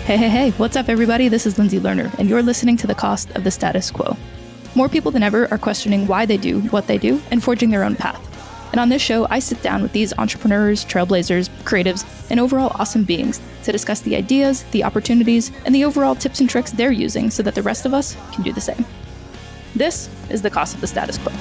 Hey, what's up, everybody? This is Lindsay Lerner, and you're listening to The Cost of the Status Quo. More people than ever are questioning why they do what they do and forging their own path. And on this show, I sit down with these entrepreneurs, trailblazers, creatives, and overall awesome beings to discuss the ideas, the opportunities, and the overall tips and tricks they're using so that the rest of us can do the same. This is The Cost of the Status Quo.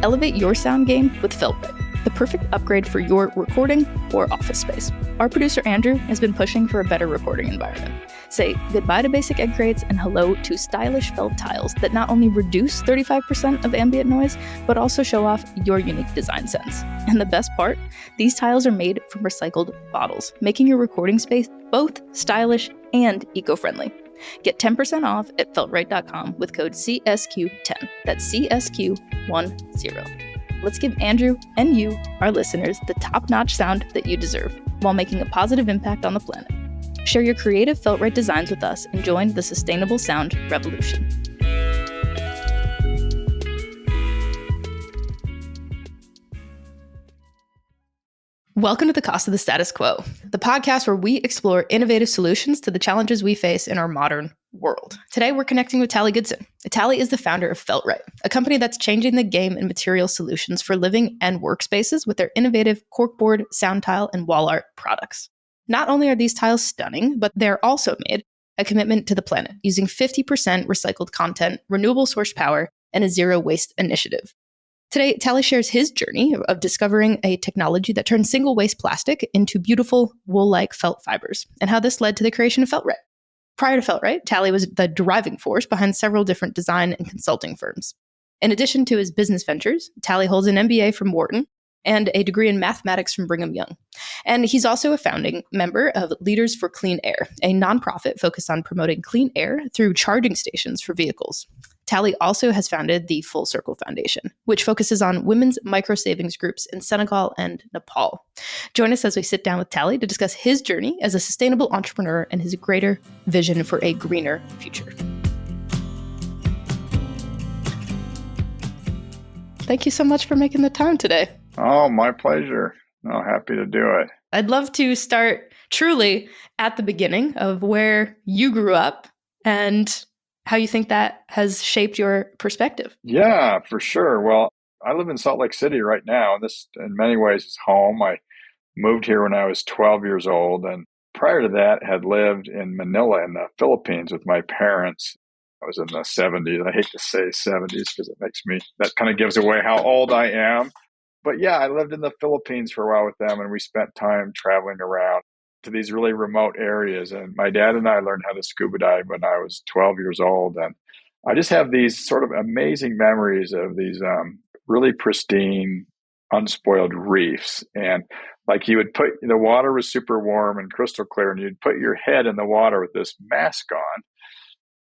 Elevate your sound game with Felt-Right, the perfect upgrade for your recording or office space. Our producer Andrew has been pushing for a better recording environment. Say goodbye to basic egg crates and hello to stylish felt tiles that not only reduce 35% of ambient noise, but also show off your unique design sense. And the best part, these tiles are made from recycled bottles, making your recording space both stylish and eco-friendly. Get 10% off at feltright.com with code CSQ10. That's CSQ10. Let's give Andrew and you, our listeners, the top-notch sound that you deserve while making a positive impact on the planet. Share your creative Felt-Right designs with us and join the sustainable sound revolution. Welcome to The Cost of the Status Quo, the podcast where we explore innovative solutions to the challenges we face in our modern world. Today, we're connecting with Talley Goodson. Talley is the founder of Felt-Right, a company that's changing the game in material solutions for living and workspaces with their innovative cork-board, sound tile, and wall art products. Not only are these tiles stunning, but they're also made a commitment to the planet using 50% recycled content, renewable source power, and a zero waste initiative. Today, Talley shares his journey of discovering a technology that turns single-waste plastic into beautiful wool-like felt fibers, and how this led to the creation of Felt-Right. Prior to Felt-Right, Talley was the driving force behind several different design and consulting firms. In addition to his business ventures, Talley holds an MBA from Wharton and a degree in mathematics from Brigham Young. And he's also a founding member of Leaders for Clean Air, a nonprofit focused on promoting clean air through charging stations for vehicles. Talley also has founded the Full Circle Foundation, which focuses on women's micro-savings groups in Senegal and Nepal. Join us as we sit down with Talley to discuss his journey as a sustainable entrepreneur and his greater vision for a greener future. Thank you so much for making the time today. Oh, my pleasure. Oh, happy to do it. I'd love to start truly at the beginning of where you grew up and how you think that has shaped your perspective. Yeah, for sure. Well, I live in Salt Lake City right now, and this in many ways is home. I moved here when I was 12 years old, and prior to that had lived in Manila in the Philippines with my parents. I was in the 70s. I hate to say 70s because that kind of gives away how old I am. But yeah, I lived in the Philippines for a while with them, and we spent time traveling around to these really remote areas. And my dad and I learned how to scuba dive when I was 12 years old. And I just have these sort of amazing memories of these really pristine, unspoiled reefs. And like the water was super warm and crystal clear, and you'd put your head in the water with this mask on.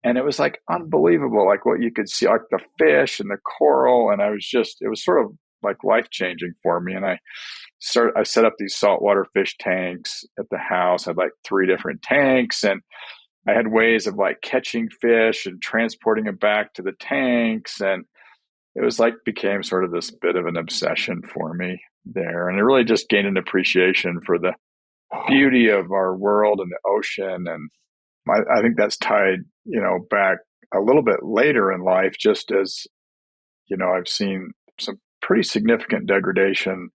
And it was like unbelievable, like what you could see, like the fish and the coral. And it was sort of like life-changing for me. And I set up these saltwater fish tanks at the house. I had like 3 different tanks, and I had ways of like catching fish and transporting them back to the tanks. And it was like became sort of this bit of an obsession for me there. And I really just gained an appreciation for the beauty of our world and the ocean. And I think that's tied, back a little bit later in life, just as, I've seen some pretty significant degradation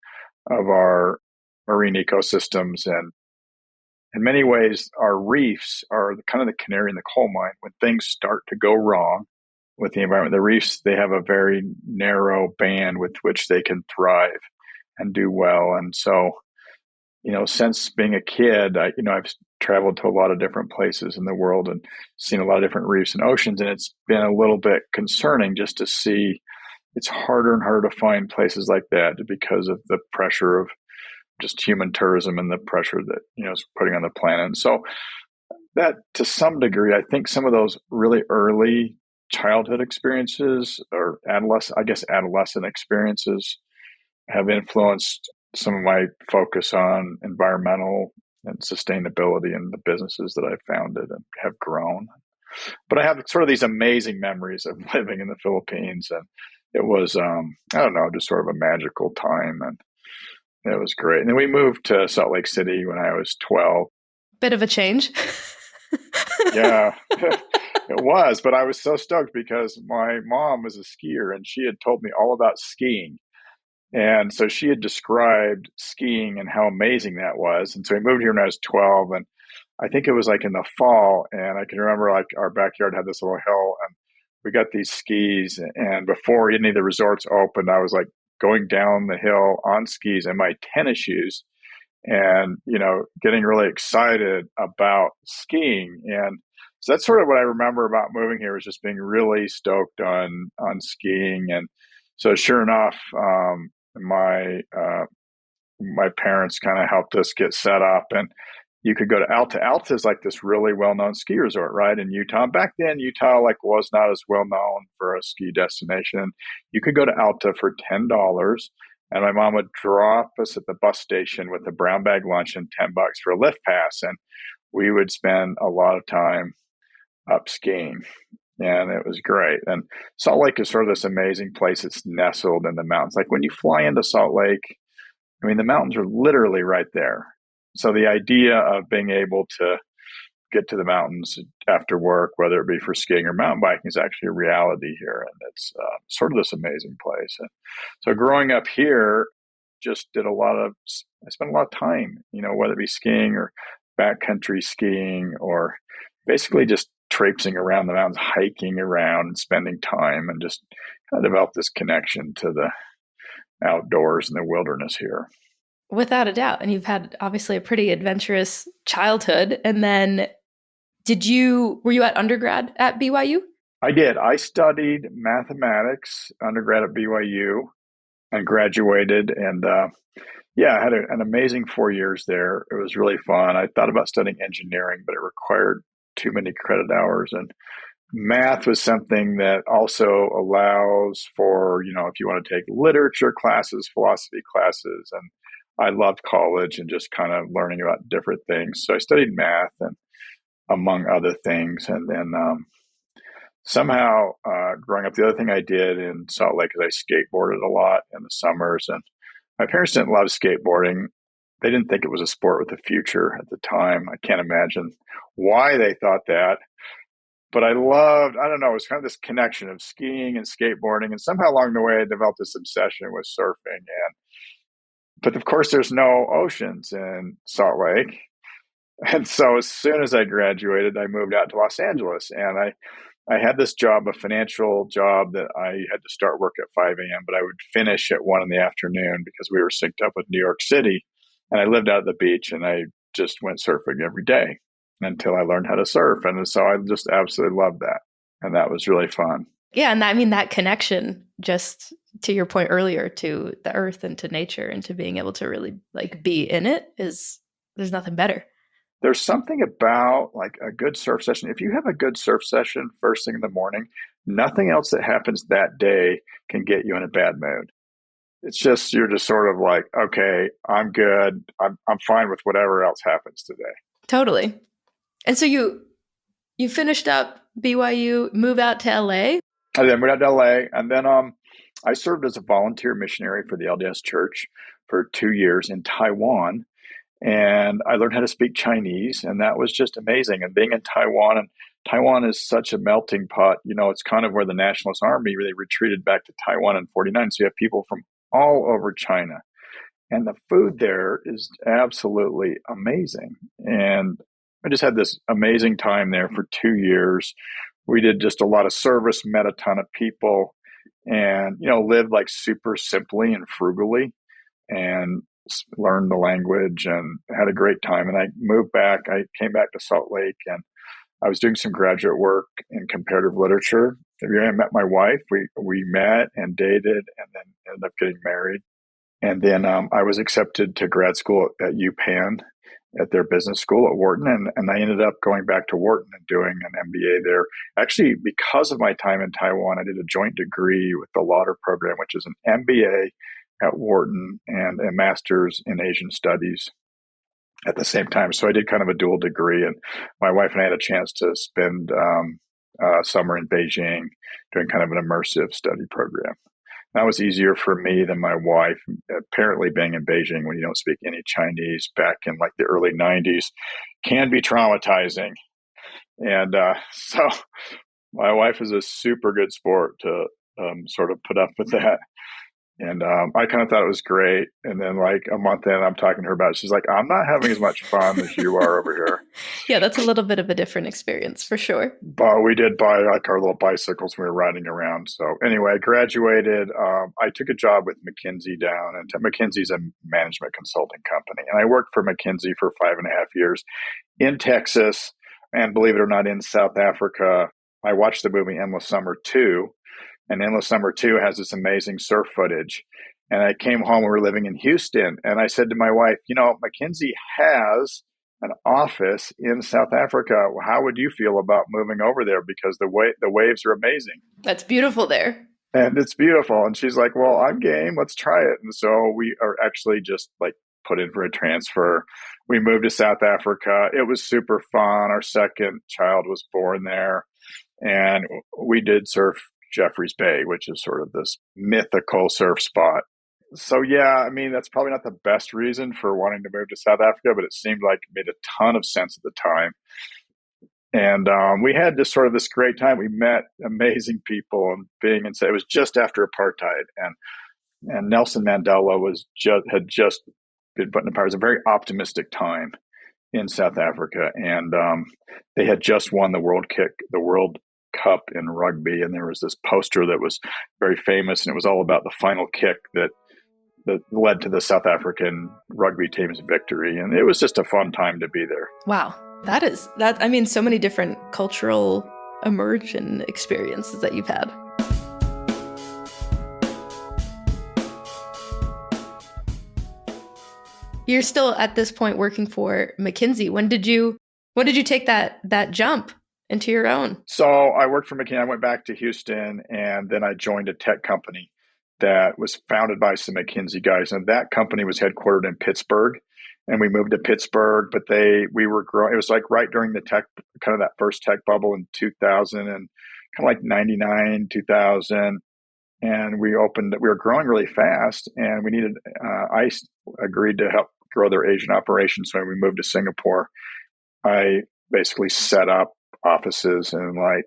of our marine ecosystems. And in many ways, our reefs are kind of the canary in the coal mine. When things start to go wrong with the environment, the reefs, they have a very narrow band with which they can thrive and do well. And so, since being a kid, I've traveled to a lot of different places in the world and seen a lot of different reefs and oceans. And it's been a little bit concerning just to see it's harder and harder to find places like that because of the pressure of just human tourism and the pressure that, is putting on the planet. And so that to some degree, I think some of those really early childhood experiences or adolescent experiences have influenced some of my focus on environmental and sustainability in the businesses that I've founded and have grown. But I have sort of these amazing memories of living in the Philippines, and it was I don't know, just sort of a magical time, and it was great. And then we moved to Salt Lake City when I was 12. Bit of a change. Yeah, it was, but I was so stoked because my mom was a skier and she had told me all about skiing. And so she had described skiing and how amazing that was. And so we moved here when I was 12, and I think it was like in the fall. And I can remember like our backyard had this little hill, and we got these skis. And before any of the resorts opened, I was like going down the hill on skis in my tennis shoes and, getting really excited about skiing. And so that's sort of what I remember about moving here, was just being really stoked on skiing. And so sure enough, my parents kind of helped us get set up, and you could go to Alta. Alta is like this really well-known ski resort, right, in Utah. Back then, Utah like was not as well known for a ski destination. You could go to Alta for $10, and my mom would drop us at the bus station with a brown bag lunch and $10 for a lift pass, and we would spend a lot of time up skiing. And it was great. And Salt Lake is sort of this amazing place. It's nestled in the mountains. Like when you fly into Salt Lake, I mean, the mountains are literally right there. So the idea of being able to get to the mountains after work, whether it be for skiing or mountain biking, is actually a reality here. And it's sort of this amazing place. And so growing up here, just I spent a lot of time, whether it be skiing or backcountry skiing, or basically just traipsing around the mountains, hiking around and spending time, and just kind of developed this connection to the outdoors and the wilderness here. Without a doubt. And you've had obviously a pretty adventurous childhood. And then were you at undergrad at BYU? I did. I studied mathematics undergrad at BYU and graduated. And I had an amazing 4 years there. It was really fun. I thought about studying engineering, but it required too many credit hours. And math was something that also allows for, if you want to take literature classes, philosophy classes. And I loved college and just kind of learning about different things. So I studied math, and among other things. And then somehow growing up, the other thing I did in Salt Lake is I skateboarded a lot in the summers. And my parents didn't love skateboarding. They didn't think it was a sport with a future at the time. I can't imagine why they thought that. But I don't know, it was kind of this connection of skiing and skateboarding. And somehow along the way, I developed this obsession with surfing. But of course, there's no oceans in Salt Lake. And so as soon as I graduated, I moved out to Los Angeles, and I had this job, a financial job, that I had to start work at 5 a.m., but I would finish at 1 in the afternoon because we were synced up with New York City. And I lived out at the beach, and I just went surfing every day until I learned how to surf. And so I just absolutely loved that. And that was really fun. Yeah. And that connection, just to your point earlier, to the earth and to nature and to being able to really like be in it, there's nothing better. There's something about like a good surf session. If you have a good surf session first thing in the morning, nothing else that happens that day can get you in a bad mood. It's just, you're just sort of like, okay, I'm good. I'm fine with whatever else happens today. Totally. And so you finished up BYU, move out to LA? And then moved out to LA. And then I served as a volunteer missionary for the LDS Church for 2 years in Taiwan. And I learned how to speak Chinese, and that was just amazing. And being in Taiwan, and Taiwan is such a melting pot. It's kind of where the Nationalist Army really retreated back to Taiwan in 49. So you have people from all over China. And the food there is absolutely amazing. And I just had this amazing time there for 2 years. We did just a lot of service, met a ton of people, and, lived like super simply and frugally, and learned the language and had a great time. And I moved back. I came back to Salt Lake, and I was doing some graduate work in comparative literature. I met my wife. We met and dated, and then ended up getting married. And then I was accepted to grad school at UPenn at their business school at Wharton. And I ended up going back to Wharton and doing an MBA there. Actually, because of my time in Taiwan, I did a joint degree with the Lerner program, which is an MBA at Wharton and a master's in Asian studies at the same time. So I did kind of a dual degree, and my wife and I had a chance to spend summer in Beijing doing kind of an immersive study program. That was easier for me than my wife. Apparently, being in Beijing when you don't speak any Chinese back in like the early 90s can be traumatizing. And so my wife is a super good sport to sort of put up with that. And I kind of thought it was great. And then, like a month in, I'm talking to her about it. She's like, I'm not having as much fun as you are over here. Yeah, that's a little bit of a different experience for sure. But we did buy like our little bicycles when we were riding around. So anyway, I graduated. I took a job with McKinsey down, and McKinsey's a management consulting company. And I worked for McKinsey for 5.5 years in Texas. And believe it or not, in South Africa. I watched the movie Endless Summer 2. And Endless Summer 2 has this amazing surf footage. And I came home, we were living in Houston, and I said to my wife, McKinsey has an office in South Africa. How would you feel about moving over there? Because the waves are amazing. That's beautiful there. And it's beautiful. And she's like, well, I'm game. Let's try it. And so we are actually just like put in for a transfer. We moved to South Africa. It was super fun. Our second child was born there. And we did surf Jeffreys Bay, which is sort of this mythical surf spot. So, yeah, I mean, that's probably not the best reason for wanting to move to South Africa, but it seemed like it made a ton of sense at the time. And we had this great time. We met amazing people, and it was just after apartheid, and Nelson Mandela had just been put in power. It was a very optimistic time in South Africa, and they had just won the World Cup in rugby, and there was this poster that was very famous, and it was all about the final kick that led to the South African rugby team's victory. And it was just a fun time to be there. Wow. I mean, so many different cultural immersion experiences that you've had. You're still at this point working for McKinsey. When did you take that jump into your own? So I worked for McKinsey. I went back to Houston, and then I joined a tech company that was founded by some McKinsey guys. And that company was headquartered in Pittsburgh. And we moved to Pittsburgh, but we were growing. It was like right during the tech, kind of that first tech bubble in 2000 and kind of like 99, 2000. And we were growing really fast, and we needed, ICE agreed to help grow their Asian operations. So when we moved to Singapore, I basically set up offices in like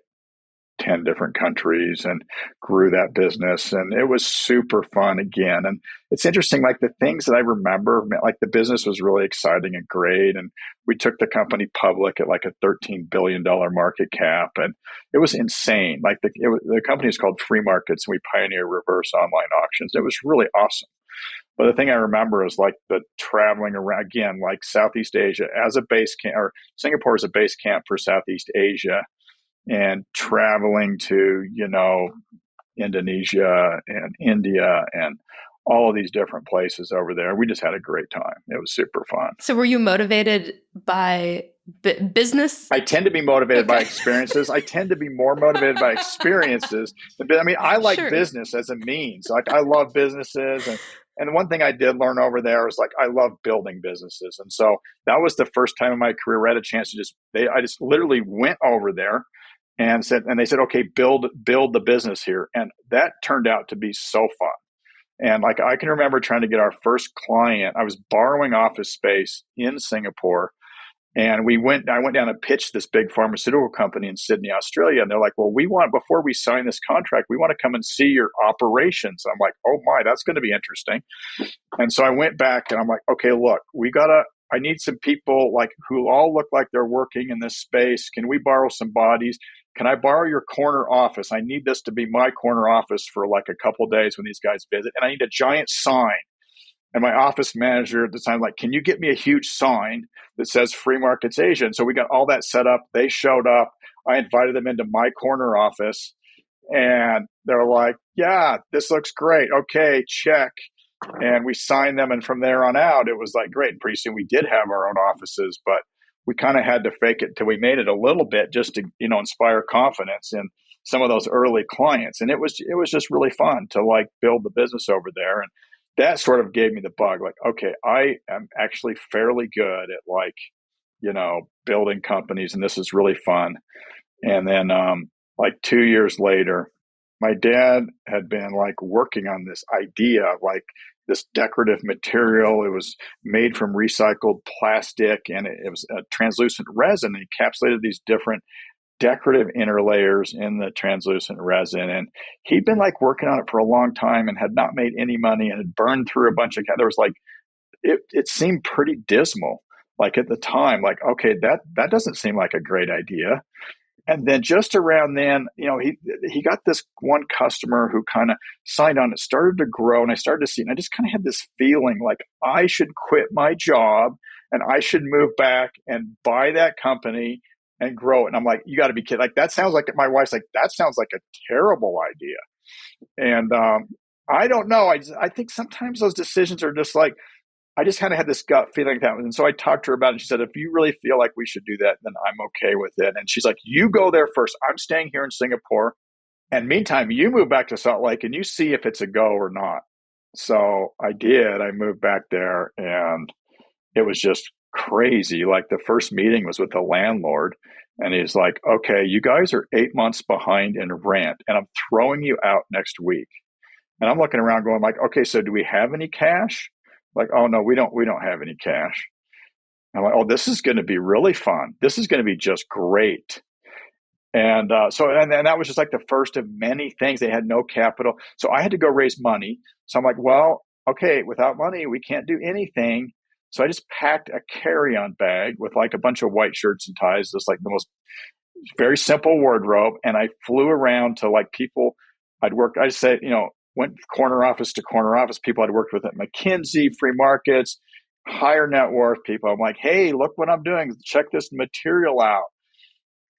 10 different countries and grew that business. And it was super fun again. And it's interesting, like the things that I remember, like the business was really exciting and great. And we took the company public at like a $13 billion market cap. And it was insane. Like the company is called Free Markets, and we pioneered reverse online auctions. It was really awesome. But the thing I remember is like the traveling around, again, like Southeast Asia as a base camp, or Singapore is a base camp for Southeast Asia, and traveling to, Indonesia and India and all of these different places over there. We just had a great time. It was super fun. So were you motivated by business? I tend to be motivated by experiences. I tend to be more motivated by experiences. I mean, I like business as a means. Like I love businesses. And the one thing I did learn over there is like, I love building businesses. And so that was the first time in my career where I had a chance to I just literally went over there and they said, okay, build the business here. And that turned out to be so fun. And like, I can remember trying to get our first client. I was borrowing office space in Singapore. And I went down and pitched this big pharmaceutical company in Sydney, Australia. And they're like, well, before we sign this contract, we want to come and see your operations. I'm like, oh my, that's going to be interesting. And so I went back and I'm like, okay, look, I need some people like who all look like they're working in this space. Can we borrow some bodies? Can I borrow your corner office? I need this to be my corner office for like a couple of days when these guys visit. And I need a giant sign. And my office manager at the time, like, can you get me a huge sign that says Free Markets Asia? And so we got all that set up. They showed up. I invited them into my corner office. And they're like, yeah, this looks great. Okay, check. And we signed them. And from there on out, it was like, great. And pretty soon we did have our own offices, but we kind of had to fake it till we made it a little bit just to, inspire confidence in some of those early clients. And it was just really fun to like build the business over there. And that sort of gave me the bug. Like, okay, I am actually fairly good at like, building companies, and this is really fun. And then, like 2 years later, my dad had been like working on this idea of like this decorative material. It was made from recycled plastic, and it was a translucent resin. It encapsulated these different decorative inner layers in the translucent resin. And he'd been like working on it for a long time and had not made any money and had burned through a bunch of, there was like, it seemed pretty dismal. Like at the time, like, okay, that doesn't seem like a great idea. And then just around then, he got this one customer who kind of signed on. It started to grow, and I started to see, and I just kind of had this feeling like I should quit my job and I should move back and buy that company and grow it. And I'm like, you got to be kidding! Like that sounds like, my wife's like, that sounds like a terrible idea. And I don't know. I think sometimes those decisions are just like, I just kind of had this gut feeling like that. And so I talked to her about it. And she said, if you really feel like we should do that, then I'm okay with it. And she's like, you go there first. I'm staying here in Singapore. And meantime, you move back to Salt Lake and you see if it's a go or not. So I did. I moved back there, and it was just crazy. Like the first meeting was with the landlord, and he's like, okay, you guys are 8 months behind in rent, and I'm throwing you out next week. And I'm looking around going like, okay, so do we have any cash? Like, oh no, we don't have any cash. I'm like, oh, this is going to be really fun. This is going to be just great. And and that was just like the first of many things. They had no capital. So I had to go raise money. So I'm like, well, okay, without money, we can't do anything. So I just packed a carry-on bag with like a bunch of white shirts and ties, just like the most very simple wardrobe. And I flew around to like people I'd worked. I just said, went corner office to corner office, people I'd worked with at McKinsey, free markets, higher net worth people. I'm like, hey, look what I'm doing. Check this material out.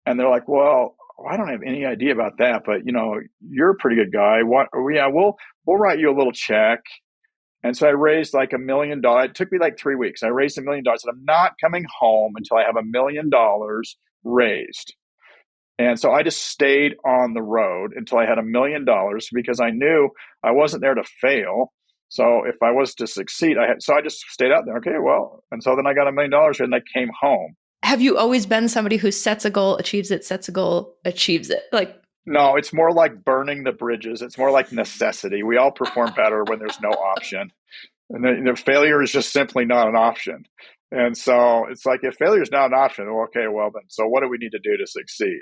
And they're like, well, I don't have any idea about that, but you're a pretty good guy. We'll write you a little check. And so I raised like $1 million. It took me like 3 weeks. I raised $1 million, and I'm not coming home until I have $1 million raised. And so I just stayed on the road until I had $1 million, because I knew I wasn't there to fail. So if I was to succeed, so I just stayed out there. Okay, well, and so then I got $1 million, and I came home. Have you always been somebody who sets a goal, achieves it, sets a goal, achieves it? Like, no, it's more like burning the bridges. It's more like necessity. We all perform better when there's no option. And the failure is just simply not an option. And so it's like, if failure is not an option, okay, well then, so what do we need to do to succeed?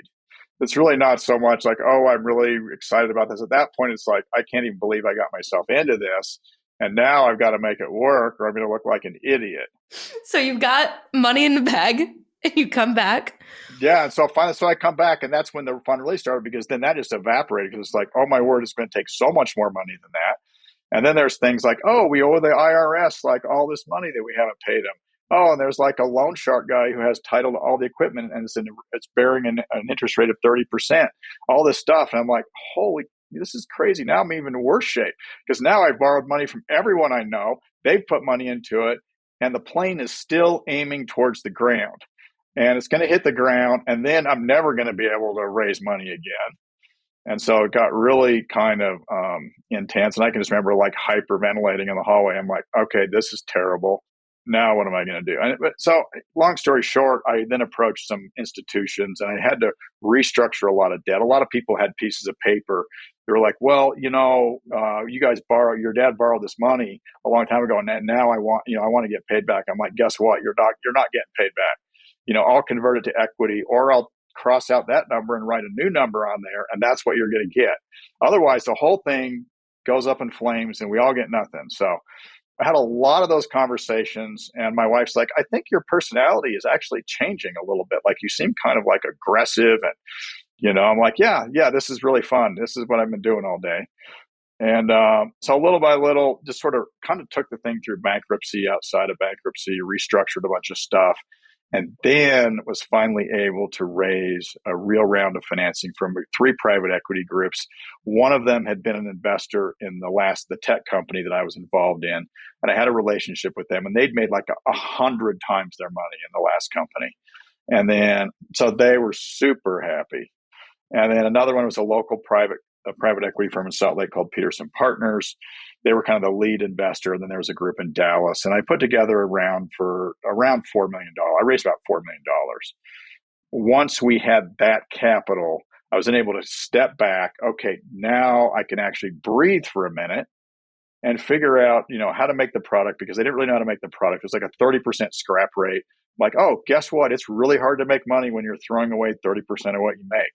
It's really not so much like, oh, I'm really excited about this. At that point, it's like, I can't even believe I got myself into this. And now I've got to make it work, or I'm going to look like an idiot. So you've got money in the bag and you come back. Yeah. And so finally, I come back, and that's when the fun really started, because then that just evaporated, because it's like, oh my word, it's going to take so much more money than that. And then there's things like, oh, we owe the IRS like all this money that we haven't paid them. Oh, and there's like a loan shark guy who has title to all the equipment, and it's bearing an interest rate of 30%, all this stuff. And I'm like, holy, this is crazy. Now I'm even in worse shape, because now I've borrowed money from everyone I know. They've put money into it, and the plane is still aiming towards the ground, and it's going to hit the ground, and then I'm never going to be able to raise money again. And so it got really kind of intense. And I can just remember like hyperventilating in the hallway. I'm like, okay, this is terrible. Now what am I going to do? So long story short, I then approached some institutions, and I had to restructure a lot of debt. A lot of people had pieces of paper. They were like, well, you guys your dad borrowed this money a long time ago, and now I want to get paid back. I'm like, guess what? You're not getting paid back. I'll convert it to equity, or I'll cross out that number and write a new number on there, and that's what you're going to get. Otherwise, the whole thing goes up in flames, and we all get nothing. So I had a lot of those conversations, and my wife's like, I think your personality is actually changing a little bit. Like, you seem kind of like aggressive, and I'm like, yeah, this is really fun. This is what I've been doing all day. And so little by little, just sort of kind of took the thing through bankruptcy, outside of bankruptcy, restructured a bunch of stuff. And then was finally able to raise a real round of financing from 3 private equity groups. One of them had been an investor in the tech company that I was involved in. And I had a relationship with them, and they'd made like 100 times their money in the last company. And then, so they were super happy. And then another one was a local private equity firm in Salt Lake called Peterson Partners. they were kind of the lead investor. And then there was a group in Dallas, and I put together a round for around $4 million. I raised about $4 million. Once we had that capital, I was then able to step back. Okay, now I can actually breathe for a minute and figure out, how to make the product, because they didn't really know how to make the product. It was like a 30% scrap rate. Like, oh, guess what? It's really hard to make money when you're throwing away 30% of what you make.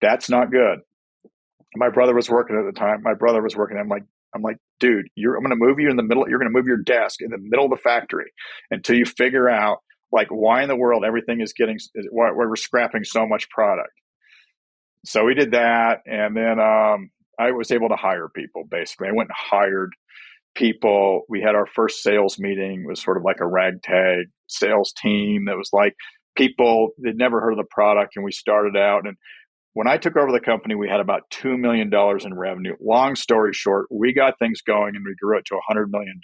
That's not good. My brother was working at the time. I'm like, dude, I'm going to move you in the middle. You're going to move your desk in the middle of the factory until you figure out like why in the world everything is why we're scrapping so much product. So we did that. And then I was able to hire people. Basically, I went and hired people. We had our first sales meeting. It was sort of like a ragtag sales team that was like people that never heard of the product. And we started out, and when I took over the company, we had about $2 million in revenue. Long story short, we got things going and we grew it to $100 million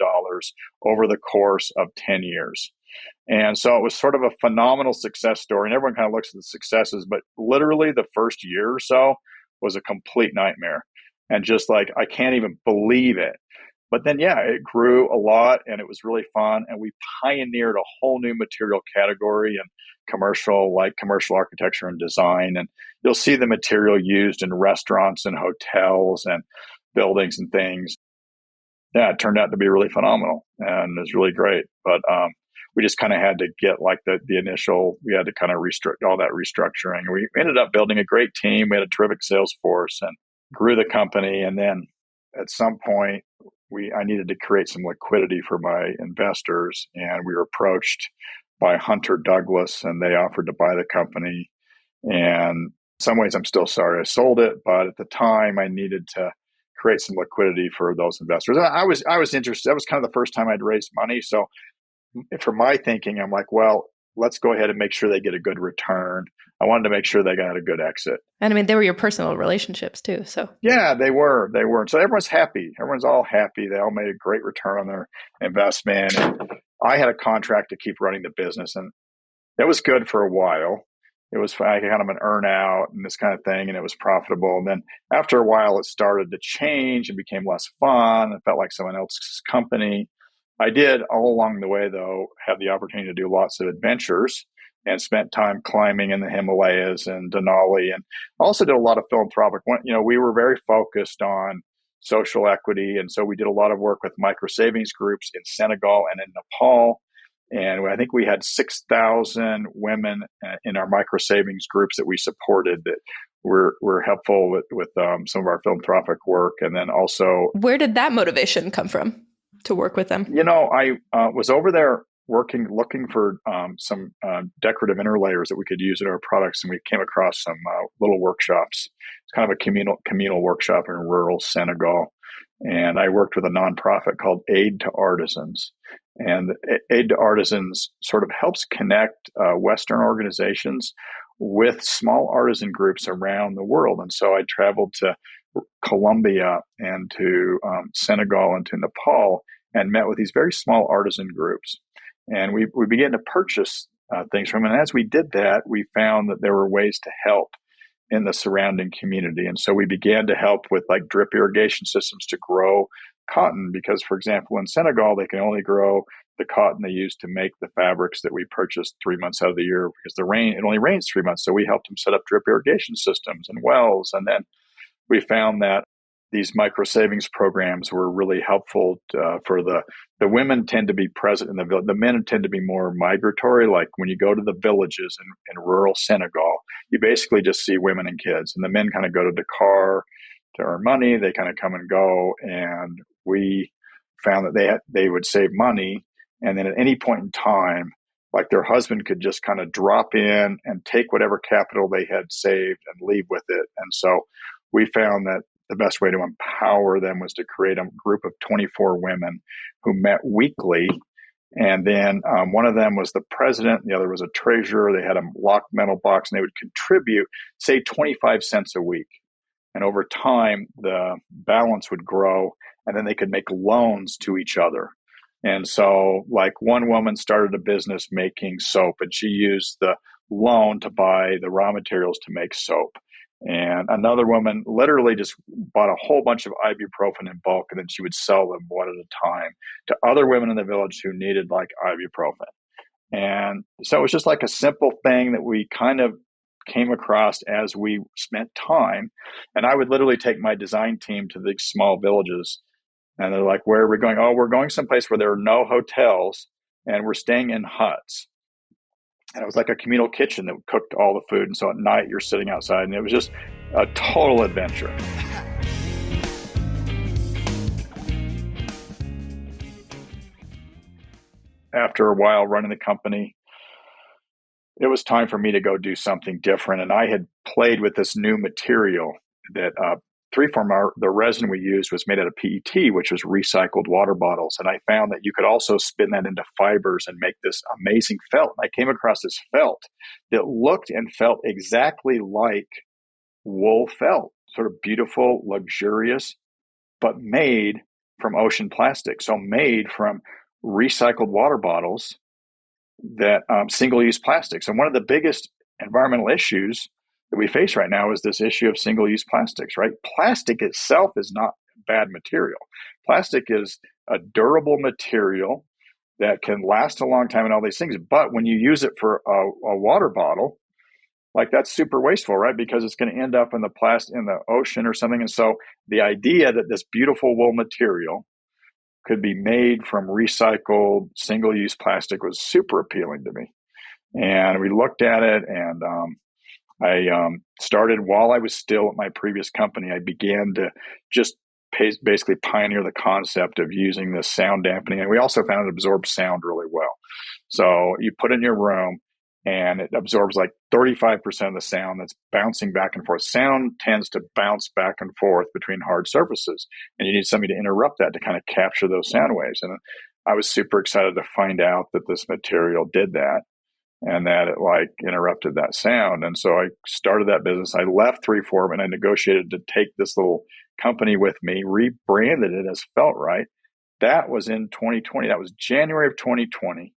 over the course of 10 years. And so it was sort of a phenomenal success story. And everyone kind of looks at the successes, but literally the first year or so was a complete nightmare. And just like, I can't even believe it. But then, yeah, it grew a lot and it was really fun. And we pioneered a whole new material category in commercial architecture and design. And you'll see the material used in restaurants and hotels and buildings and things. Yeah, it turned out to be really phenomenal and it was really great. But we just kind of had to get like the initial, we had to kind of all that restructuring. We ended up building a great team. We had a terrific sales force and grew the company. And then at some point, I needed to create some liquidity for my investors, and we were approached by Hunter Douglas, and they offered to buy the company. And in some ways, I'm still sorry I sold it, but at the time, I needed to create some liquidity for those investors. And I was interested. That was kind of the first time I'd raised money. So for my thinking, I'm like, well, let's go ahead and make sure they get a good return. I wanted to make sure they got a good exit. And I mean, they were your personal relationships too. So yeah, they were. So everyone's happy. Everyone's all happy. They all made a great return on their investment. And I had a contract to keep running the business, and it was good for a while. It was kind of an earn out and this kind of thing, and it was profitable. And then after a while, it started to change and became less fun. It felt like someone else's company. I did all along the way, though, have the opportunity to do lots of adventures and spent time climbing in the Himalayas and Denali, and also did a lot of philanthropic. We were very focused on social equity, and so we did a lot of work with micro savings groups in Senegal and in Nepal. And I think we had 6,000 women in our micro savings groups that we supported that were helpful with some of our philanthropic work. And then also, where did that motivation come from to work with them? I was over there looking for some decorative interlayers that we could use in our products, and we came across some little workshops. It's kind of a communal workshop in rural Senegal, and I worked with a nonprofit called Aid to Artisans, and Aid to Artisans sort of helps connect Western organizations with small artisan groups around the world. And so I traveled to Colombia and to Senegal and to Nepal and met with these very small artisan groups. And we began to purchase things from them. And as we did that, we found that there were ways to help in the surrounding community. And so we began to help with like drip irrigation systems to grow cotton, because, for example, in Senegal, they can only grow the cotton they use to make the fabrics that we purchased 3 months out of the year, because it only rains 3 months. So we helped them set up drip irrigation systems and wells. And then we found that these micro savings programs were really helpful for the women tend to be present in the village. The men tend to be more migratory. Like when you go to the villages in rural Senegal, you basically just see women and kids, and the men kind of go to Dakar to earn money. They kind of come and go, and we found that they would save money, and then at any point in time, like their husband could just kind of drop in and take whatever capital they had saved and leave with it. And so we found that the best way to empower them was to create a group of 24 women who met weekly. And then one of them was the president, the other was a treasurer. They had a locked metal box, and they would contribute, say, 25 cents a week. And over time, the balance would grow, and then they could make loans to each other. And so, like, one woman started a business making soap, and she used the loan to buy the raw materials to make soap. And another woman literally just bought a whole bunch of ibuprofen in bulk, and then she would sell them one at a time to other women in the village who needed like ibuprofen. And so it was just like a simple thing that we kind of came across as we spent time. And I would literally take my design team to these small villages, and they're like, where are we going? Oh, we're going someplace where there are no hotels and we're staying in huts. And it was like a communal kitchen that cooked all the food. And so at night you're sitting outside, and it was just a total adventure. After a while running the company, it was time for me to go do something different. And I had played with this new material that the resin we used was made out of PET, which was recycled water bottles. And I found that you could also spin that into fibers and make this amazing felt. And I came across this felt that looked and felt exactly like wool felt, sort of beautiful, luxurious, but made from ocean plastic. So made from recycled water bottles that single-use plastics. And one of the biggest environmental issues that we face right now is this issue of single-use plastics, right? Plastic itself is not bad material. Plastic is a durable material that can last a long time and all these things. But when you use it for a water bottle, like that's super wasteful, right? Because it's going to end up in the ocean or something. And so the idea that this beautiful wool material could be made from recycled single-use plastic was super appealing to me. And we looked at it, and I started while I was still at my previous company. I began to just basically pioneer the concept of using this sound dampening. And we also found it absorbs sound really well. So you put it in your room, and it absorbs like 35% of the sound that's bouncing back and forth. Sound tends to bounce back and forth between hard surfaces, and you need somebody to interrupt that to kind of capture those sound waves. And I was super excited to find out that this material did that, and that it like interrupted that sound. And so I started that business. I left 3form, and I negotiated to take this little company with me, rebranded it as Felt Right. That was in 2020. That was January of 2020.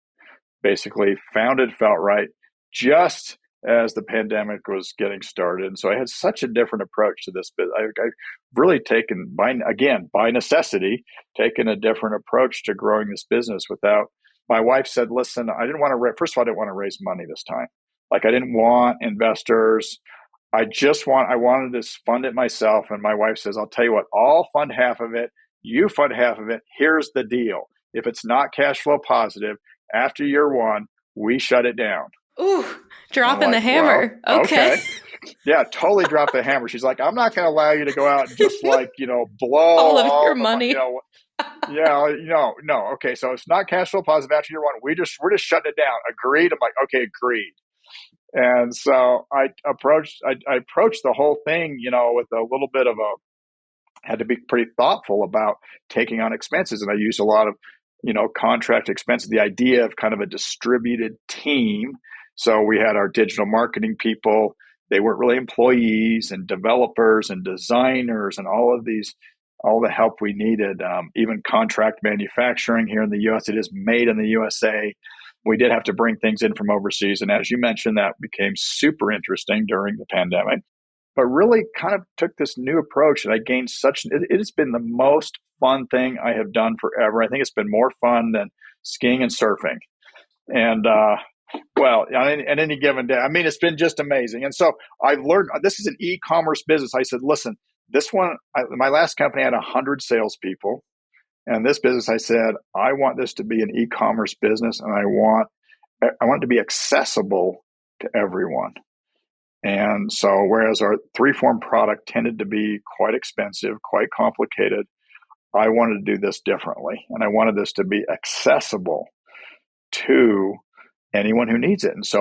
Basically founded Felt Right just as the pandemic was getting started. And so I had such a different approach to this. But I've really taken, by necessity, taken a different approach to growing this business without, my wife said, listen, first of all, I didn't want to raise money this time. Like I didn't want investors. I wanted to fund it myself. And my wife says, I'll tell you what, I'll fund half of it. You fund half of it. Here's the deal. If it's not cash flow positive, after year one, we shut it down. Ooh, dropping the hammer. Well, okay. Yeah, totally dropped the hammer. She's like, I'm not going to allow you to go out and just like, blow all of your money. No. Okay, so it's not cash flow positive after year one. We're just shutting it down. Agreed? I'm like, okay, agreed. And so I approached the whole thing, with a little bit of had to be pretty thoughtful about taking on expenses. And I used a lot of contract expenses, the idea of kind of a distributed team. So we had our digital marketing people. They weren't really employees, and developers and designers and all the help we needed. Even contract manufacturing here in the U.S. It is made in the USA. We did have to bring things in from overseas. And as you mentioned, that became super interesting during the pandemic, but really kind of took this new approach. And I gained it has been the most fun thing I have done forever. I think it's been more fun than skiing and surfing. And, on any given day, it's been just amazing. And so I've learned, this is an e-commerce business. I said, listen, my last company had 100 salespeople. And this business, I said, I want this to be an e-commerce business, and I want it to be accessible to everyone. And so whereas our 3form product tended to be quite expensive, quite complicated, I wanted to do this differently. And I wanted this to be accessible to anyone who needs it. And so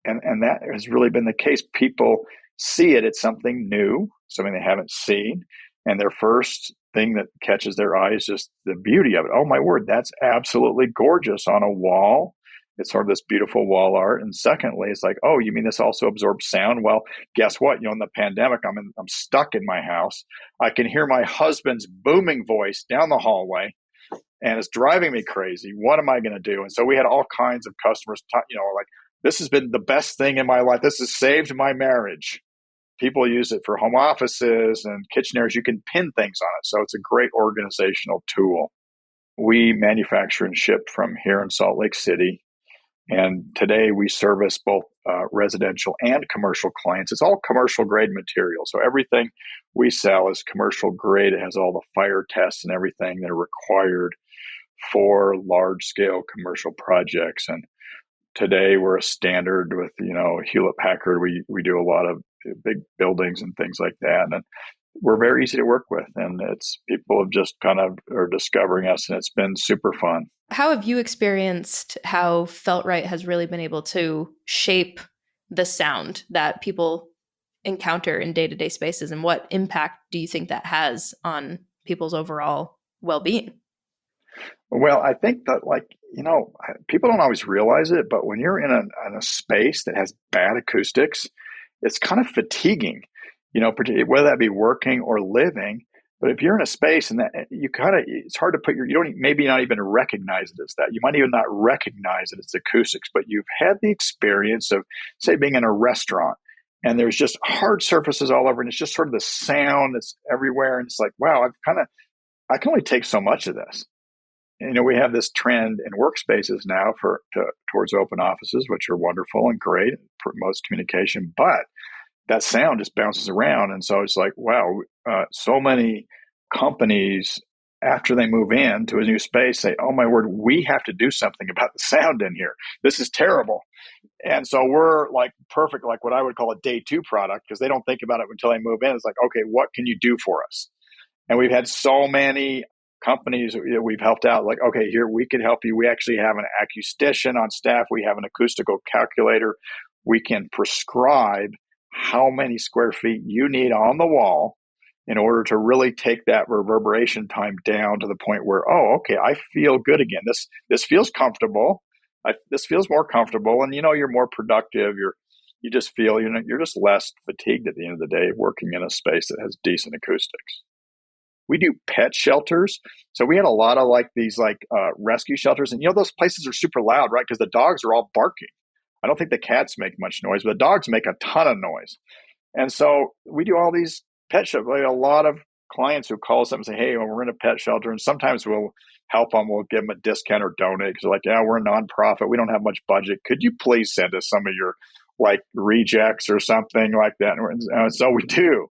and that has really been the case. People see it. It's something new, something they haven't seen. And their first thing that catches their eye is just the beauty of it. Oh my word, that's absolutely gorgeous on a wall. It's sort of this beautiful wall art. And secondly, it's like, oh, you mean this also absorbs sound? Well, guess what? In the pandemic, I'm stuck in my house. I can hear my husband's booming voice down the hallway, and it's driving me crazy. What am I going to do? And so we had all kinds of customers, like, this has been the best thing in my life. This has saved my marriage. people use it for home offices and kitchen areas. You can pin things on it. So it's a great organizational tool. We manufacture and ship from here in Salt Lake City. And today we service both residential and commercial clients. It's all commercial grade material. So everything we sell is commercial grade. It has all the fire tests and everything that are required for large scale commercial projects. And today we're a standard with, Hewlett Packard. We do a lot of big buildings and things like that. And we're very easy to work with. And it's people have just kind of are discovering us, and it's been super fun. How have you experienced how Felt-Rite has really been able to shape the sound that people encounter in day-to-day spaces, and what impact do you think that has on people's overall well-being? Well, I think that, people don't always realize it, but when you're in a space that has bad acoustics, it's kind of fatiguing, whether that be working or living. But if you're in a space and that it's hard to put you don't maybe not even recognize it as that. You might even not recognize it as acoustics, but you've had the experience of, say, being in a restaurant and there's just hard surfaces all over, and it's just sort of the sound that's everywhere. And it's like, wow, I can only take so much of this. We have this trend in workspaces now towards open offices, which are wonderful and great and promotes communication, but that sound just bounces around. And so it's like, wow, so many companies, after they move into a new space, say, oh my word, we have to do something about the sound in here. This is terrible. And so we're like perfect, like what I would call a day two product, because they don't think about it until they move in. It's like, okay, what can you do for us? And we've had so many companies that we've helped out, like, okay, here, we can help you. We actually have an acoustician on staff. We have an acoustical calculator. We can prescribe how many square feet you need on the wall in order to really take that reverberation time down to the point where, oh, okay, I feel good again. This feels comfortable. This feels more comfortable, and you're more productive. You just feel you're just less fatigued at the end of the day working in a space that has decent acoustics. We do pet shelters. So we had a lot of these rescue shelters, and those places are super loud, right? Because the dogs are all barking. I don't think the cats make much noise, but the dogs make a ton of noise. And so we do all these pet shelters. We have a lot of clients who call us up and say, hey, we're in a pet shelter. And sometimes we'll help them. We'll give them a discount or donate, because they're like, yeah, we're a nonprofit. We don't have much budget. Could you please send us some of your rejects or something like that? And so we do.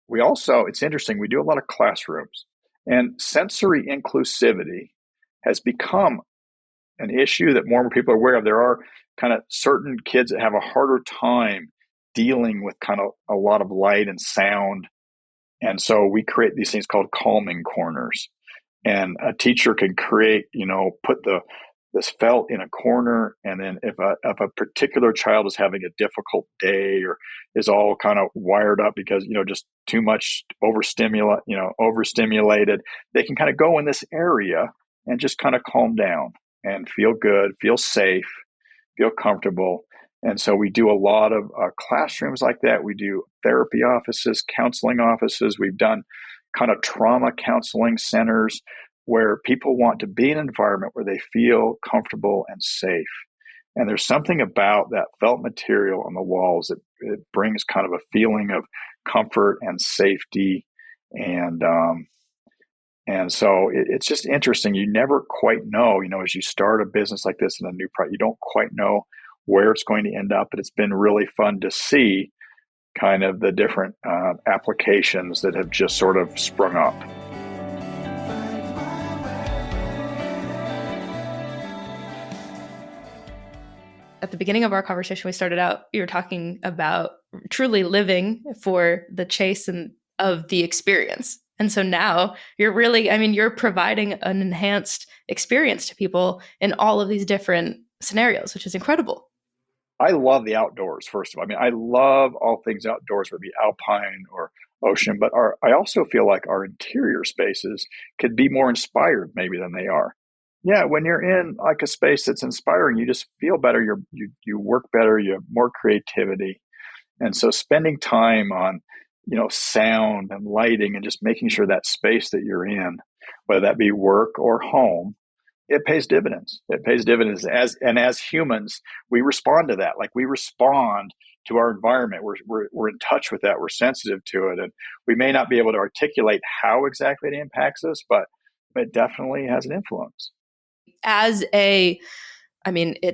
We also, it's interesting, we do a lot of classrooms, and sensory inclusivity has become an issue that more and more people are aware of. There are kind of certain kids that have a harder time dealing with kind of a lot of light and sound. And so we create these things called calming corners. And a teacher can create, put this felt in a corner. And then if a particular child is having a difficult day or is all kind of wired up because, just too much overstimulated, they can kind of go in this area and just kind of calm down and feel good, feel safe, feel comfortable. And so we do a lot of classrooms like that. We do therapy offices, counseling offices. We've done kind of trauma counseling centers where people want to be in an environment where they feel comfortable and safe. And there's something about that felt material on the walls that it brings kind of a feeling of comfort and safety. And so it's just interesting. You never quite know, as you start a business like this in a new product, you don't quite know where it's going to end up. But it's been really fun to see kind of the different applications that have just sort of sprung up. At the beginning of our conversation, we started out, you were talking about truly living for the chase and of the experience. And so now you're really, you're providing an enhanced experience to people in all of these different scenarios, which is incredible. I love the outdoors, first of all. I love all things outdoors, whether it be alpine or ocean, but I also feel like our interior spaces could be more inspired maybe than they are. Yeah, when you're in like a space that's inspiring, you just feel better. You work better. You have more creativity, and so spending time on sound and lighting and just making sure that space that you're in, whether that be work or home, it pays dividends. It pays dividends as humans, we respond to that. Like we respond to our environment. We're in touch with that. We're sensitive to it. And we may not be able to articulate how exactly it impacts us, but it definitely has an influence. It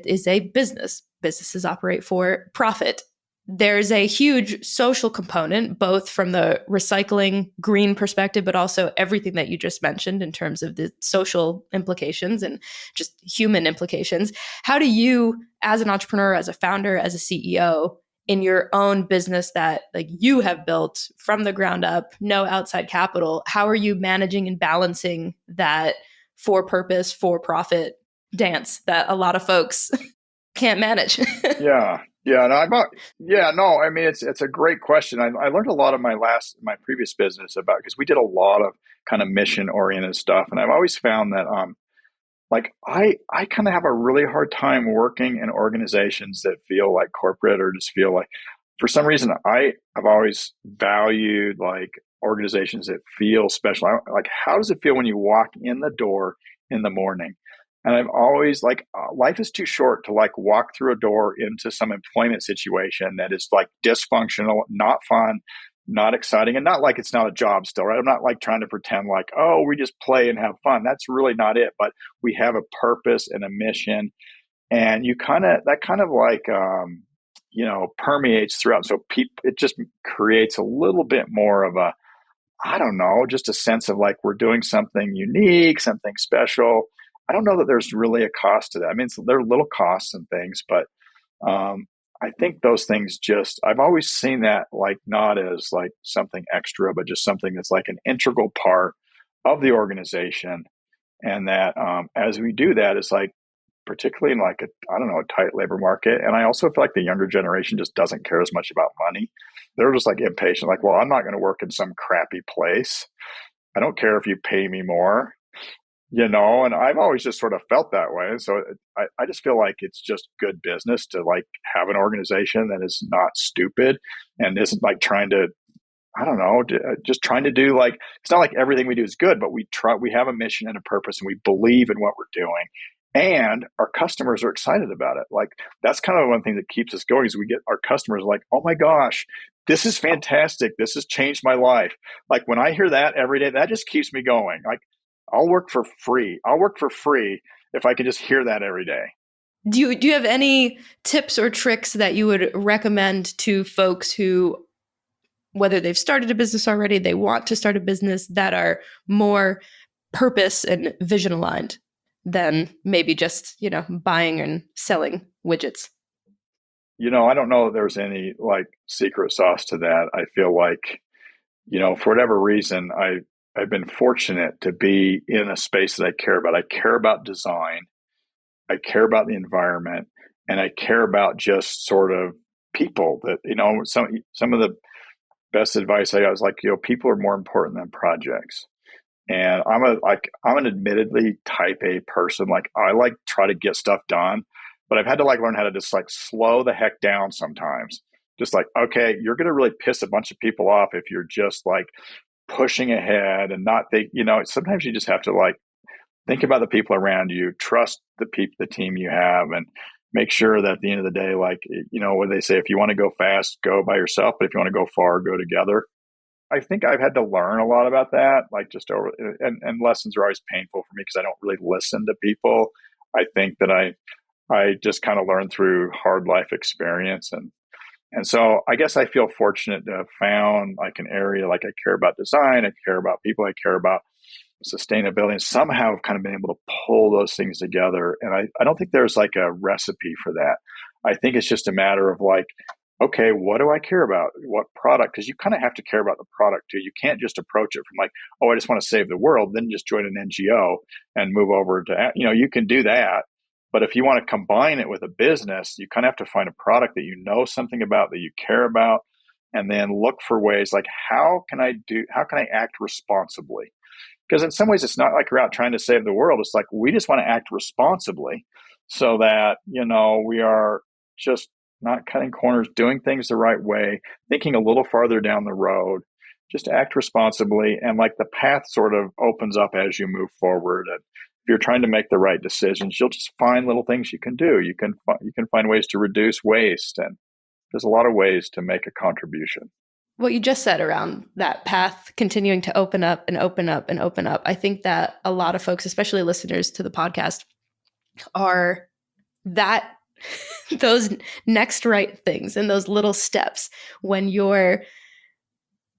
is a business. Businesses operate for profit. There's a huge social component, both from the recycling green perspective, but also everything that you just mentioned in terms of the social implications and just human implications. How do you, as an entrepreneur, as a founder, as a CEO, in your own business that like you have built from the ground up, no outside capital, how are you managing and balancing that for purpose, for profit dance that a lot of folks can't manage? Yeah. Yeah. No, I mean, it's a great question. I learned a lot of my previous business about, because we did a lot of kind of mission oriented stuff. And I've always found that, I kind of have a really hard time working in organizations that feel like corporate, or just feel like, for some reason, I've always valued like organizations that feel special. Like, how does it feel when you walk in the door in the morning? And I've always like, life is too short to like walk through a door into some employment situation that is like dysfunctional, not fun, not exciting, and not like it's not a job still, right? I'm not like trying to pretend like, oh, we just play and have fun. That's really not it. But we have a purpose and a mission, and that kind of like, permeates throughout. So it just creates a little bit more of a, I don't know, just a sense of like we're doing something unique, something special. I don't know that there's really a cost to that. I mean, there are little costs and things, but I think those things I've always seen that like not as like something extra, but just something that's like an integral part of the organization. And that as we do that, it's like, particularly in like a tight labor market. And I also feel like the younger generation just doesn't care as much about money. They're just like impatient, like, well, I'm not going to work in some crappy place. I don't care if you pay me more. And I've always just sort of felt that way. And so I just feel like it's just good business to like have an organization that is not stupid and isn't like trying to, I don't know, just trying to do like, it's not like everything we do is good, but we have a mission and a purpose, and we believe in what we're doing. And our customers are excited about it. Like, that's kind of one thing that keeps us going, is we get our customers like, oh my gosh, this is fantastic. This has changed my life. Like, when I hear that every day, that just keeps me going. Like, I'll work for free if I could just hear that every day. Do you have any tips or tricks that you would recommend to folks who, whether they've started a business already, they want to start a business, that are more purpose and vision aligned than maybe just, buying and selling widgets? I don't know that there's any like secret sauce to that. I feel like, for whatever reason, I've been fortunate to be in a space that I care about. I care about design. I care about the environment, and I care about just sort of people that, some of the best advice I got was like, people are more important than projects. And I'm an admittedly type A person. Like, I like try to get stuff done, but I've had to like learn how to just like slow the heck down sometimes. Just like, okay, you're going to really piss a bunch of people off if you're just like pushing ahead and not think, sometimes you just have to like think about the people around you, trust the team you have, and make sure that at the end of the day, like, what they say, if you want to go fast, go by yourself, but if you want to go far, go together. I think I've had to learn a lot about that, like just over, and lessons are always painful for me because I don't really listen to people. I think that I just kind of learned through hard life experience. And so I guess I feel fortunate to have found like an area, like I care about design, I care about people, I care about sustainability, and somehow I've kind of been able to pull those things together. And I don't think there's like a recipe for that. I think it's just a matter of like, okay, what do I care about? What product? Because you kind of have to care about the product too. You can't just approach it from like, oh, I just want to save the world, then just join an NGO and move over to, you can do that. But if you want to combine it with a business, you kind of have to find a product that you know something about, that you care about, and then look for ways like, how can I act responsibly? Because in some ways, it's not like we're out trying to save the world. It's like, we just want to act responsibly so that, we are just not cutting corners, doing things the right way, thinking a little farther down the road, just act responsibly. And like the path sort of opens up as you move forward. And if you're trying to make the right decisions, you'll just find little things you can do. You can find ways to reduce waste. And there's a lot of ways to make a contribution. What you just said around that path continuing to open up and open up and open up, I think that a lot of folks, especially listeners to the podcast, are that those next right things and those little steps when you're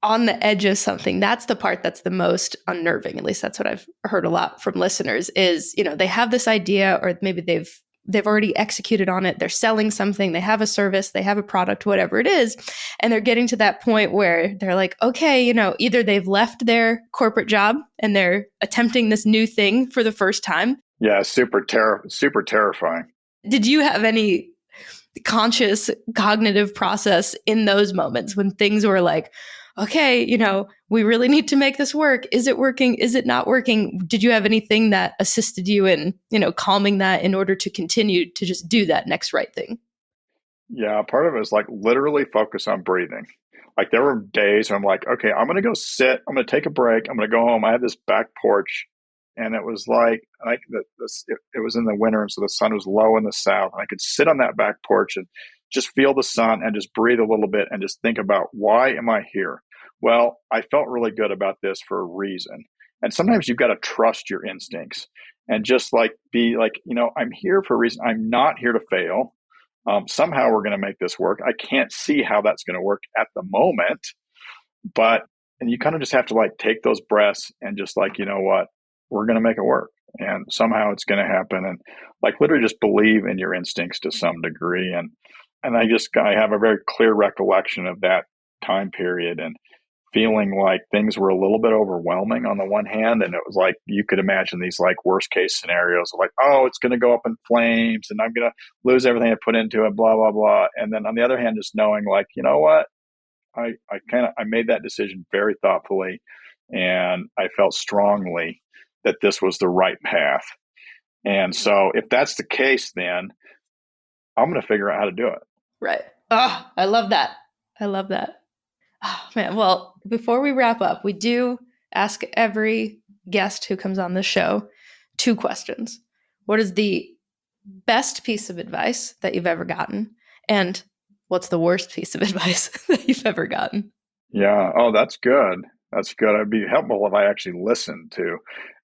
on the edge of something. That's the part that's the most unnerving. At least that's what I've heard a lot from listeners is, they have this idea, or maybe they've already executed on it. They're selling something, they have a service, they have a product, whatever it is. And they're getting to that point where they're like, okay, either they've left their corporate job and they're attempting this new thing for the first time. Yeah, super terrifying. Did you have any conscious cognitive process in those moments when things were like, okay, we really need to make this work. Is it working? Is it not working? Did you have anything that assisted you in, calming that in order to continue to just do that next right thing? Yeah, part of it is like literally focus on breathing. Like there were days where I'm like, okay, I'm going to go sit. I'm going to take a break. I'm going to go home. I had this back porch. And it was it was in the winter, and so the sun was low in the south. And I could sit on that back porch and just feel the sun and just breathe a little bit and just think about, why am I here? Well, I felt really good about this for a reason. And sometimes you've got to trust your instincts and just be like, I'm here for a reason. I'm not here to fail. Somehow we're going to make this work. I can't see how that's going to work at the moment, and you kind of just have to take those breaths and just what? We're going to make it work, and somehow it's going to happen. And literally just believe in your instincts to some degree. And I have a very clear recollection of that time period and feeling like things were a little bit overwhelming on the one hand. And it was like, you could imagine these worst case scenarios of oh, it's going to go up in flames and I'm going to lose everything I put into it, blah, blah, blah. And then on the other hand, just knowing what, I made that decision very thoughtfully. And I felt strongly that this was the right path. And so if that's the case, then I'm going to figure out how to do it. Right. Oh, I love that. Oh, man. Well, before we wrap up, we do ask every guest who comes on the show 2 questions. What is the best piece of advice that you've ever gotten? And what's the worst piece of advice that you've ever gotten? Yeah. Oh, that's good. That's good. It'd be helpful if I actually listened to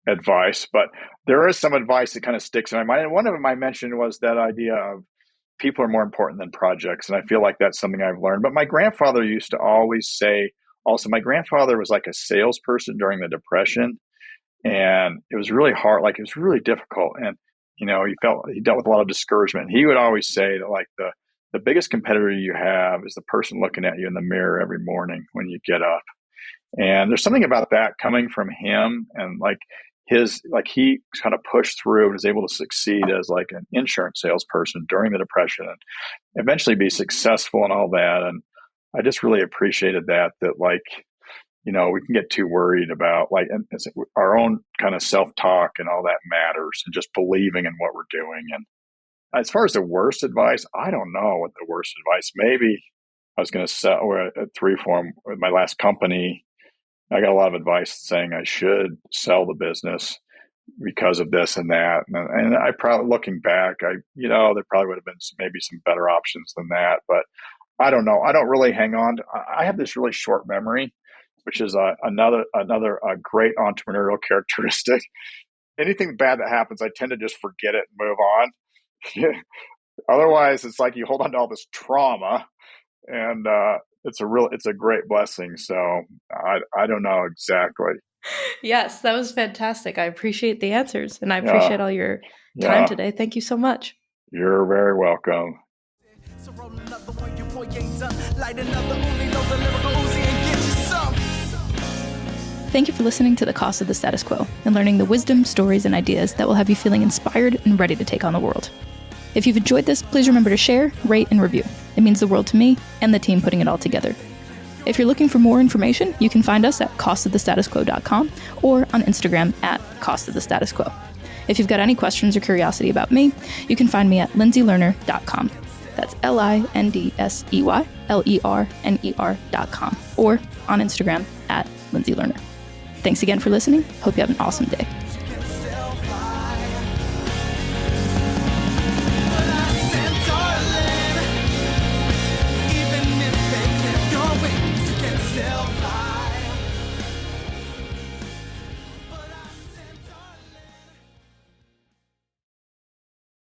advice, but there is some advice that kind of sticks in my mind. And one of them I mentioned was that idea of people are more important than projects. And I feel like that's something I've learned. But my grandfather used to always say, also, my grandfather was like a salesperson during the Depression. And it was really hard. It was really difficult. And, he dealt with a lot of discouragement. He would always say that the biggest competitor you have is the person looking at you in the mirror every morning when you get up. And there's something about that coming from him, and he kind of pushed through and was able to succeed as an insurance salesperson during the Depression and eventually be successful and all that. And I just really appreciated that we can get too worried about our own kind of self-talk and all that matters, and just believing in what we're doing. And as far as the worst advice, I don't know what the worst advice. Maybe I was going to sell at 3Form with my last company. I got a lot of advice saying I should sell the business because of this and that. And I probably, looking back, there probably would have been maybe some better options than that. But I don't know. I don't really hang on. I have this really short memory, which is another great entrepreneurial characteristic. Anything bad that happens, I tend to just forget it and move on. Otherwise, it's like you hold on to all this trauma, and it's a great blessing. So I don't know exactly. Yes, that was fantastic. I appreciate the answers, and I appreciate all your time today. Thank you so much. You're very welcome. Thank you for listening to The Cost of the Status Quo and learning the wisdom, stories, and ideas that will have you feeling inspired and ready to take on the world. If you've enjoyed this, please remember to share, rate, and review. It means the world to me and the team putting it all together. If you're looking for more information, you can find us at costofthestatusquo.com or on Instagram at costofthestatusquo. If you've got any questions or curiosity about me, you can find me at lindseylerner.com. That's LINDSEYLERNER.com or on Instagram at Lindsey Lerner. Thanks again for listening. Hope you have an awesome day. still fly.